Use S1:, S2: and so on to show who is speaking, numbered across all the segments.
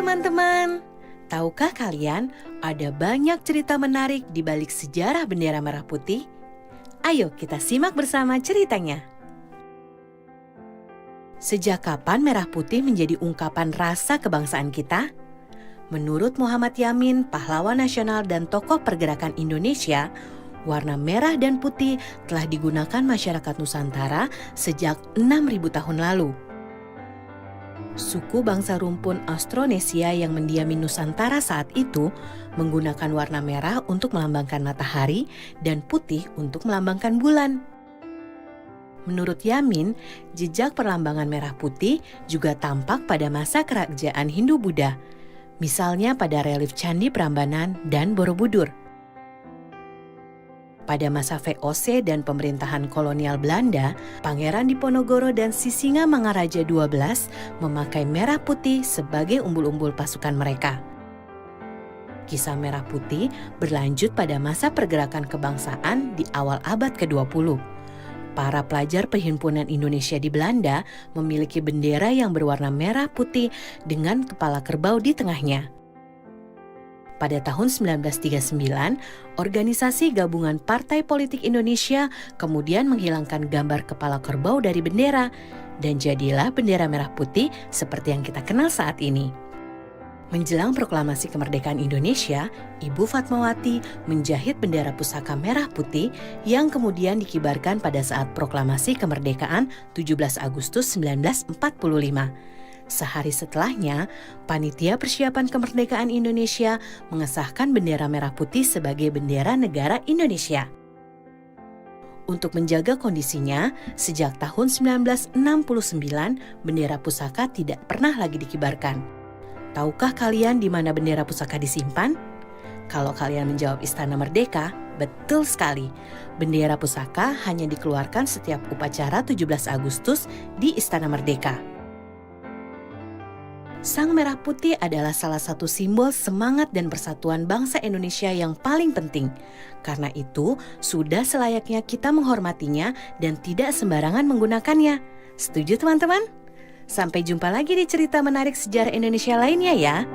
S1: teman-teman. Tahukah kalian ada banyak cerita menarik di balik sejarah bendera merah putih? Ayo kita simak bersama ceritanya. Sejak kapan merah putih menjadi ungkapan rasa kebangsaan kita? Menurut Muhammad Yamin, pahlawan nasional dan tokoh pergerakan Indonesia, warna merah dan putih telah digunakan masyarakat Nusantara sejak 6.000 tahun lalu. Suku bangsa rumpun Austronesia yang mendiami Nusantara saat itu menggunakan warna merah untuk melambangkan matahari dan putih untuk melambangkan bulan. Menurut Yamin, jejak perlambangan merah putih juga tampak pada masa kerajaan Hindu-Buddha, misalnya pada relief Candi Prambanan dan Borobudur. Pada masa VOC dan pemerintahan kolonial Belanda, Pangeran Diponegoro dan Sisingamangaraja XII memakai merah putih sebagai umbul-umbul pasukan mereka. Kisah merah putih berlanjut pada masa pergerakan kebangsaan di awal abad ke-20. Para pelajar Perhimpunan Indonesia di Belanda memiliki bendera yang berwarna merah putih dengan kepala kerbau di tengahnya. Pada tahun 1939, Organisasi Gabungan Partai Politik Indonesia kemudian menghilangkan gambar kepala kerbau dari bendera dan jadilah bendera merah putih seperti yang kita kenal saat ini. Menjelang proklamasi kemerdekaan Indonesia, Ibu Fatmawati menjahit bendera pusaka merah putih yang kemudian dikibarkan pada saat proklamasi kemerdekaan 17 Agustus 1945. Sehari setelahnya, Panitia Persiapan Kemerdekaan Indonesia mengesahkan bendera merah putih sebagai bendera negara Indonesia. Untuk menjaga kondisinya, sejak tahun 1969, bendera pusaka tidak pernah lagi dikibarkan. Tahukah kalian di mana bendera pusaka disimpan? Kalau kalian menjawab Istana Merdeka, betul sekali. Bendera pusaka hanya dikeluarkan setiap upacara 17 Agustus di Istana Merdeka. Sang merah putih adalah salah satu simbol semangat dan persatuan bangsa Indonesia yang paling penting. Karena itu, sudah selayaknya kita menghormatinya dan tidak sembarangan menggunakannya. Setuju teman-teman? Sampai jumpa lagi di cerita menarik sejarah Indonesia lainnya ya.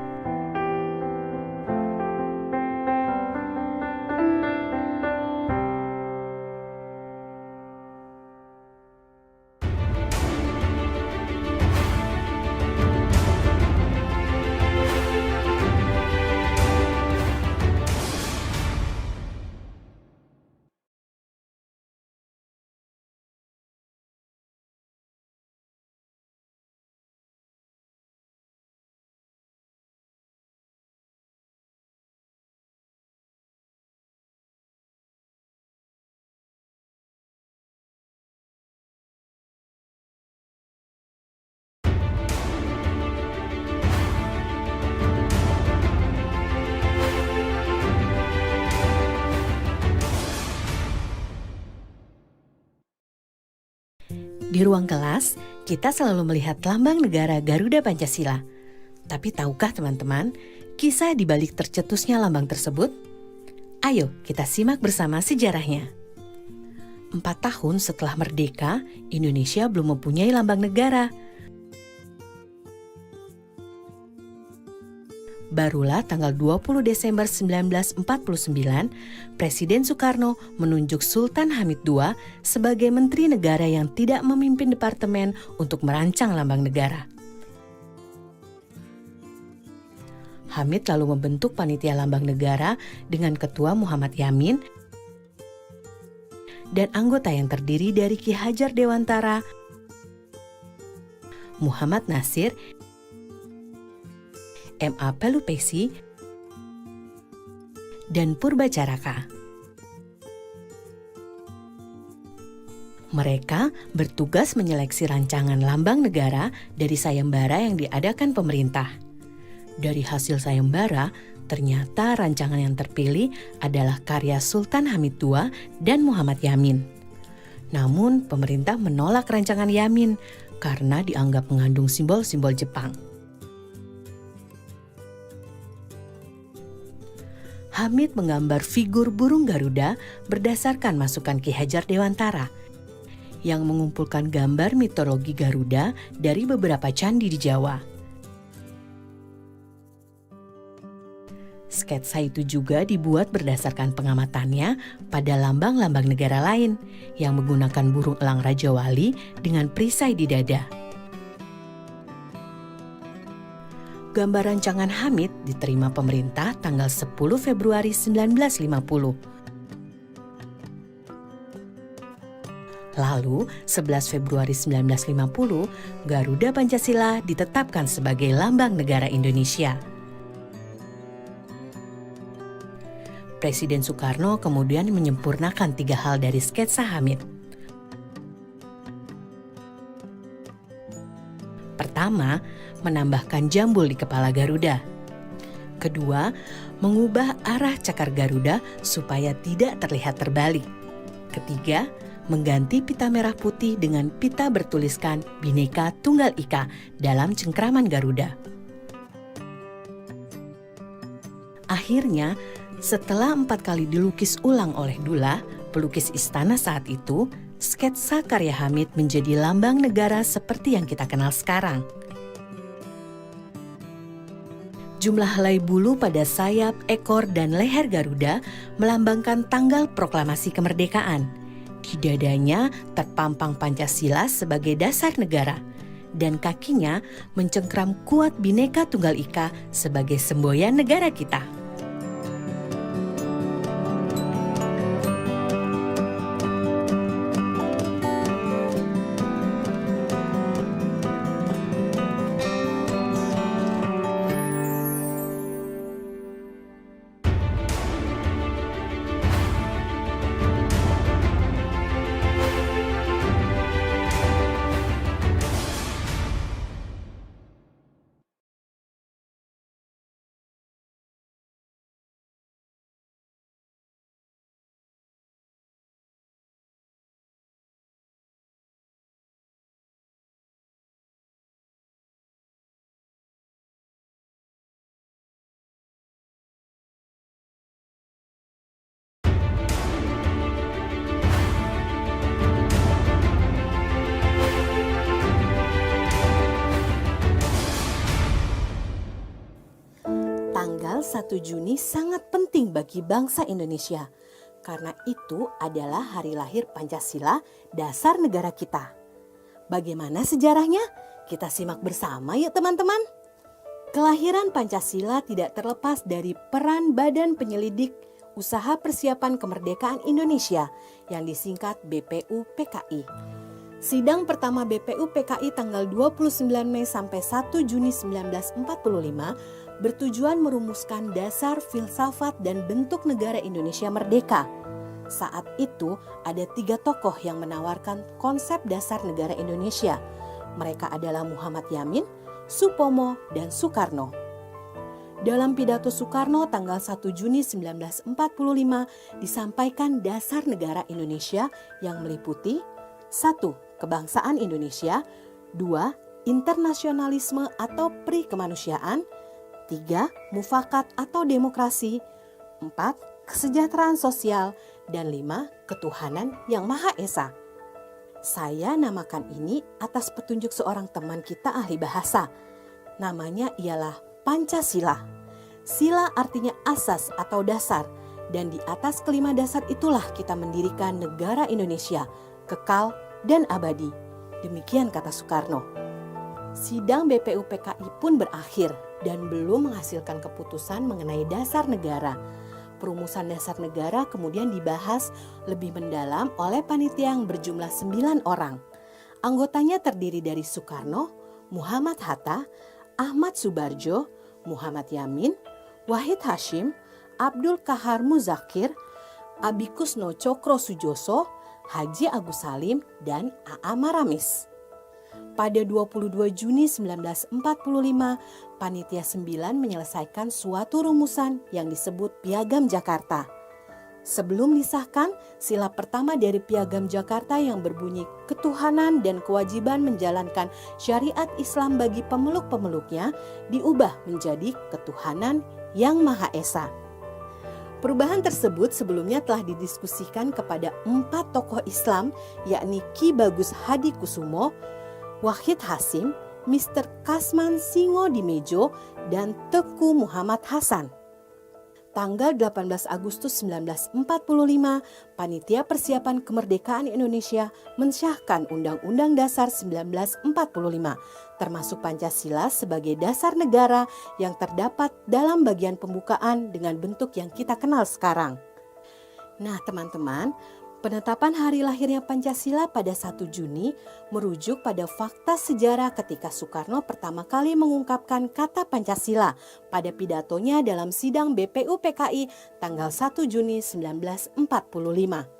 S1: Di ruang kelas, kita selalu melihat lambang negara Garuda Pancasila. Tapi tahukah teman-teman, kisah di balik tercetusnya lambang tersebut? Ayo kita simak bersama sejarahnya. 4 tahun setelah merdeka, Indonesia belum mempunyai lambang negara. Barulah tanggal 20 Desember 1949, Presiden Soekarno menunjuk Sultan Hamid II sebagai Menteri Negara yang tidak memimpin departemen untuk merancang lambang negara. Hamid lalu membentuk Panitia Lambang Negara dengan Ketua Muhammad Yamin dan anggota yang terdiri dari Ki Hajar Dewantara, Muhammad Nasir, M.A. Pelupesi, dan Purbacaraka. Mereka bertugas menyeleksi rancangan lambang negara dari sayembara yang diadakan pemerintah. Dari hasil sayembara, ternyata rancangan yang terpilih adalah karya Sultan Hamid II dan Muhammad Yamin. Namun, pemerintah menolak rancangan Yamin karena dianggap mengandung simbol-simbol Jepang. Hamid menggambar figur burung Garuda berdasarkan masukan Ki Hajar Dewantara yang mengumpulkan gambar mitologi Garuda dari beberapa candi di Jawa. Sketsa itu juga dibuat berdasarkan pengamatannya pada lambang-lambang negara lain yang menggunakan burung elang Raja Wali dengan perisai di dada. Gambar rancangan Hamid diterima pemerintah tanggal 10 Februari 1950. Lalu, 11 Februari 1950, Garuda Pancasila ditetapkan sebagai lambang negara Indonesia. Presiden Soekarno kemudian menyempurnakan 3 hal dari sketsa Hamid. Pertama, menambahkan jambul di kepala Garuda. Kedua, mengubah arah cakar Garuda supaya tidak terlihat terbalik. Ketiga, mengganti pita merah putih dengan pita bertuliskan Bhinneka Tunggal Ika dalam cengkraman Garuda. Akhirnya, setelah 4 kali dilukis ulang oleh Dullah, pelukis istana saat itu, sketsa karya Hamid menjadi lambang negara seperti yang kita kenal sekarang. Jumlah helai bulu pada sayap, ekor, dan leher Garuda melambangkan tanggal proklamasi kemerdekaan. Di dadanya terpampang Pancasila sebagai dasar negara, dan kakinya mencengkram kuat Bhinneka Tunggal Ika sebagai semboyan negara kita. Tanggal 1 Juni sangat penting bagi bangsa Indonesia, karena itu adalah hari lahir Pancasila, dasar negara kita. Bagaimana sejarahnya? Kita simak bersama yuk teman-teman. Kelahiran Pancasila tidak terlepas dari peran Badan Penyelidik Usaha Persiapan Kemerdekaan Indonesia yang disingkat BPUPKI. Sidang pertama BPUPKI tanggal 29 Mei sampai 1 Juni 1945 bertujuan merumuskan dasar filsafat dan bentuk negara Indonesia merdeka. Saat itu ada 3 tokoh yang menawarkan konsep dasar negara Indonesia. Mereka adalah Muhammad Yamin, Supomo, dan Soekarno. Dalam pidato Soekarno tanggal 1 Juni 1945 disampaikan dasar negara Indonesia yang meliputi 1. Kebangsaan Indonesia, 2. Internasionalisme atau pri kemanusiaan, 3. Mufakat atau demokrasi, 4. Kesejahteraan sosial, dan 5. Ketuhanan yang Maha Esa. Saya namakan ini atas petunjuk seorang teman kita ahli bahasa. Namanya ialah Pancasila. Sila artinya asas atau dasar, dan di atas kelima dasar itulah kita mendirikan negara Indonesia, kekal dan abadi. Demikian kata Soekarno. Sidang BPUPKI pun berakhir dan belum menghasilkan keputusan mengenai dasar negara. Perumusan dasar negara kemudian dibahas lebih mendalam oleh panitia yang berjumlah 9 orang. Anggotanya terdiri dari Soekarno, Muhammad Hatta, Ahmad Subarjo, Muhammad Yamin, Wahid Hashim, Abdul Kahar Muzakir, Abikusno Cokro Sujoso, Haji Agus Salim, dan A.A. Maramis. Pada 22 Juni 1945, Panitia 9 menyelesaikan suatu rumusan yang disebut Piagam Jakarta. Sebelum disahkan, sila pertama dari Piagam Jakarta yang berbunyi ketuhanan dan kewajiban menjalankan syariat Islam bagi pemeluk-pemeluknya diubah menjadi ketuhanan yang Maha Esa. Perubahan tersebut sebelumnya telah didiskusikan kepada 4 tokoh Islam, yakni Ki Bagus Hadi Kusumo, Wahid Hasim, Mr. Kasman Singo Dimejo, dan Teku Muhammad Hasan. tanggal 18 Agustus 1945, Panitia Persiapan Kemerdekaan Indonesia mensyahkan Undang-Undang Dasar 1945, termasuk Pancasila sebagai dasar negara yang terdapat dalam bagian pembukaan dengan bentuk yang kita kenal sekarang. Nah teman-teman, penetapan hari lahirnya Pancasila pada 1 Juni merujuk pada fakta sejarah ketika Soekarno pertama kali mengungkapkan kata Pancasila pada pidatonya dalam sidang BPUPKI tanggal 1 Juni 1945.